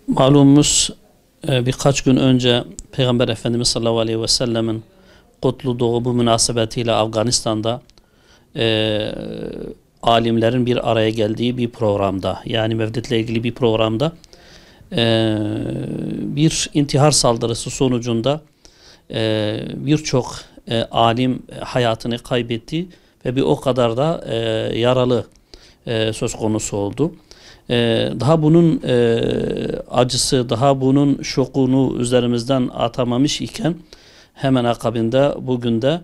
Malumumuz birkaç gün önce Peygamber Efendimiz sallallahu aleyhi ve sellemin kutlu doğumu münasebetiyle Afganistan'da alimlerin bir araya geldiği bir programda, yani Mevlid'le ilgili bir programda bir intihar saldırısı sonucunda birçok alim hayatını kaybetti ve bir o kadar da yaralı söz konusu oldu. Daha bunun acısı, daha bunun şokunu üzerimizden atamamış iken hemen akabinde bugün de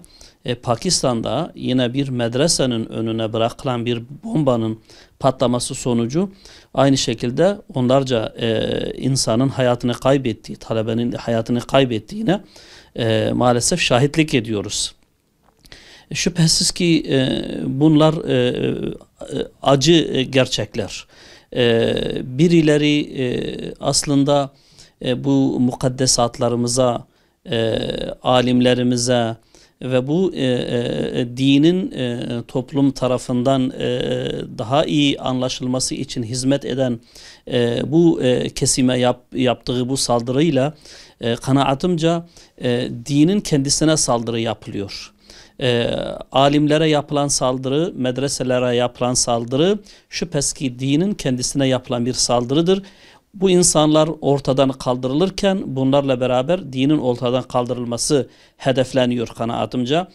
Pakistan'da yine bir medresenin önüne bırakılan bir bombanın patlaması sonucu aynı şekilde onlarca insanın hayatını kaybettiği, talebenin hayatını kaybettiğine maalesef şahitlik ediyoruz. Şüphesiz ki bunlar acı gerçekler. Birileri aslında bu mukaddesatlarımıza, alimlerimize ve bu dinin toplum tarafından daha iyi anlaşılması için hizmet eden bu kesime yaptığı bu saldırıyla kanaatimce dinin kendisine saldırı yapılıyor. Alimlere yapılan saldırı, medreselere yapılan saldırı şüphesiz ki dinin kendisine yapılan bir saldırıdır. Bu insanlar ortadan kaldırılırken bunlarla beraber dinin ortadan kaldırılması hedefleniyor kanaatimce.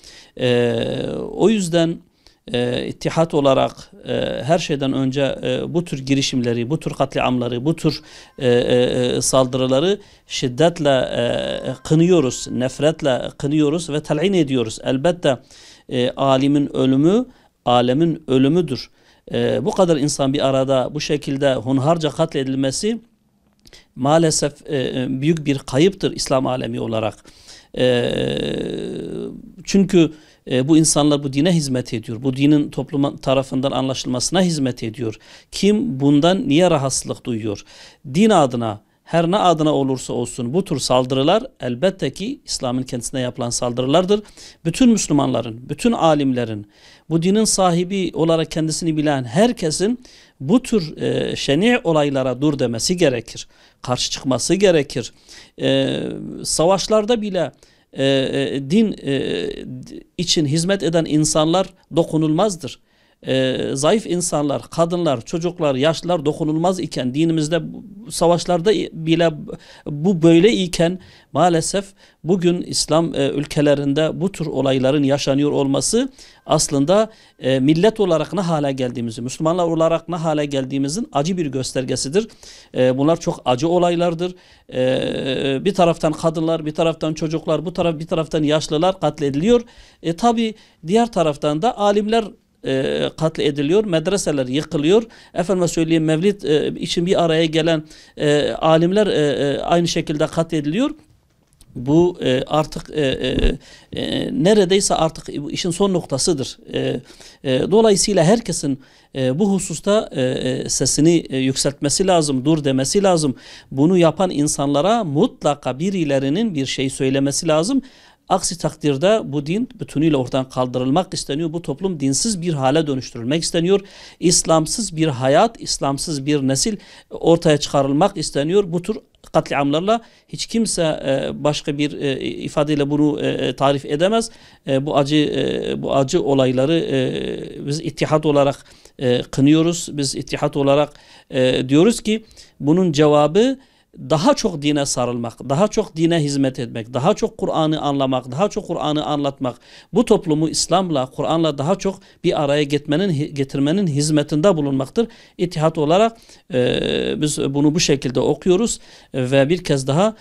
O yüzden ittihat olarak her şeyden önce bu tür girişimleri, bu tür katliamları, bu tür saldırıları şiddetle kınıyoruz, nefretle kınıyoruz ve telin ediyoruz. Elbette alimin ölümü, alemin ölümüdür. Bu kadar insan bir arada bu şekilde hunharca katledilmesi maalesef büyük bir kayıptır İslam alemi olarak. Çünkü bu insanlar bu dine hizmet ediyor. Bu dinin toplum tarafından anlaşılmasına hizmet ediyor. Kim bundan niye rahatsızlık duyuyor? Din adına, her ne adına olursa olsun bu tür saldırılar elbette ki İslam'ın kendisine yapılan saldırılardır. Bütün Müslümanların, bütün alimlerin, bu dinin sahibi olarak kendisini bilen herkesin bu tür şeni olaylara dur demesi gerekir. Karşı çıkması gerekir. Savaşlarda bile din için hizmet eden insanlar dokunulmazdır. Zayıf insanlar, kadınlar, çocuklar, yaşlılar dokunulmaz iken dinimizde savaşlarda bile bu böyle iken maalesef bugün İslam ülkelerinde bu tür olayların yaşanıyor olması aslında millet olarak ne hale geldiğimizi, Müslümanlar olarak ne hale geldiğimizin acı bir göstergesidir. Bunlar çok acı olaylardır. Bir taraftan kadınlar, bir taraftan çocuklar, bir taraftan yaşlılar katlediliyor. Tabi diğer taraftan da alimler katlediliyor, medreseler yıkılıyor. Efendime söyleyeyim mevlid için bir araya gelen alimler aynı şekilde katlediliyor. Bu artık neredeyse artık işin son noktasıdır. Dolayısıyla herkesin bu hususta sesini yükseltmesi lazım, dur demesi lazım. Bunu yapan insanlara mutlaka birilerinin bir şey söylemesi lazım. Aksi takdirde bu din bütünüyle ortadan kaldırılmak isteniyor. Bu toplum dinsiz bir hale dönüştürülmek isteniyor. İslamsız bir hayat, İslamsız bir nesil ortaya çıkarılmak isteniyor. Bu tür katliamlarla hiç kimse başka bir ifadeyle bunu tarif edemez. Bu acı olayları biz ittihat olarak kınıyoruz. Biz ittihat olarak diyoruz ki bunun cevabı daha çok dine sarılmak, daha çok dine hizmet etmek, daha çok Kur'an'ı anlamak, daha çok Kur'an'ı anlatmak, bu toplumu İslam'la, Kur'an'la daha çok bir araya getirmenin hizmetinde bulunmaktır. İttihat olarak biz bunu bu şekilde okuyoruz ve bir kez daha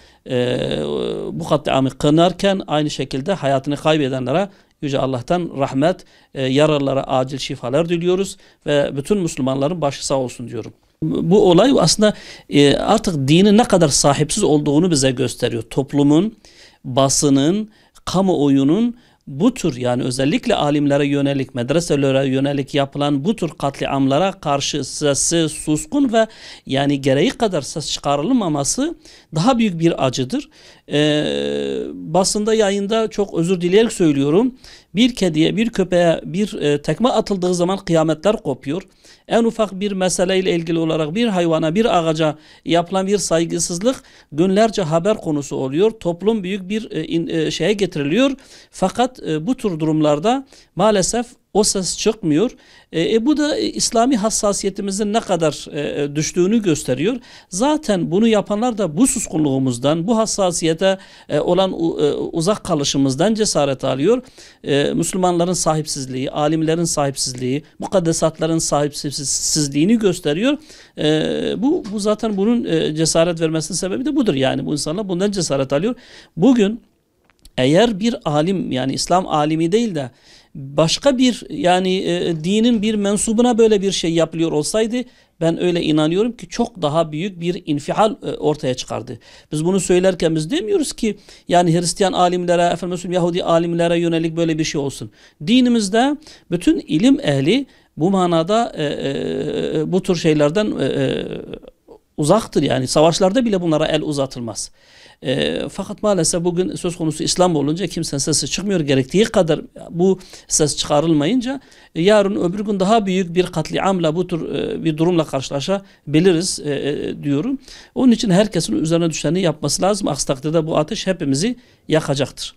bu katliamı kınarken aynı şekilde hayatını kaybedenlere Yüce Allah'tan rahmet, yaralılara acil şifalar diliyoruz ve bütün Müslümanların başı sağ olsun diyorum. Bu olay aslında artık dinin ne kadar sahipsiz olduğunu bize gösteriyor. Toplumun, basının, kamuoyunun bu tür, yani özellikle alimlere yönelik, medreselere yönelik yapılan bu tür katliamlara karşı sesi suskun ve yani gereği kadar ses çıkarılmaması daha büyük bir acıdır. basında, yayında çok özür dileyerek söylüyorum. Bir kediye, bir köpeğe bir tekme atıldığı zaman kıyametler kopuyor. En ufak bir meseleyle ilgili olarak bir hayvana, bir ağaca yapılan bir saygısızlık günlerce haber konusu oluyor. Toplum büyük bir şeye getiriliyor. Fakat bu tür durumlarda maalesef o ses çıkmıyor. Bu da İslami hassasiyetimizin ne kadar düştüğünü gösteriyor. Zaten bunu yapanlar da bu suskunluğumuzdan, bu hassasiyete olan uzak kalışımızdan cesaret alıyor. Müslümanların sahipsizliği, alimlerin sahipsizliği, mukaddesatların sahipsizliğini gösteriyor. Bu zaten bunun cesaret vermesinin sebebi de budur. Yani bu insanlar bundan cesaret alıyor. Bugün eğer bir alim, yani İslam alimi değil de başka bir, yani dinin bir mensubuna böyle bir şey yapılıyor olsaydı, ben öyle inanıyorum ki çok daha büyük bir infial ortaya çıkardı. Biz bunu söylerken biz demiyoruz ki yani Hristiyan alimlere, efendim Yahudi alimlere yönelik böyle bir şey olsun. Dinimizde bütün ilim ehli bu manada bu tür şeylerden uzaktır. Yani savaşlarda bile bunlara el uzatılmaz. Fakat maalesef bugün söz konusu İslam olunca kimsenin sesi çıkmıyor. Gerektiği kadar bu ses çıkarılmayınca yarın öbür gün daha büyük bir katliamla, bu tür bir durumla karşılaşabiliriz diyorum. Onun için herkesin üzerine düşeni yapması lazım. Aksi takdirde bu ateş hepimizi yakacaktır.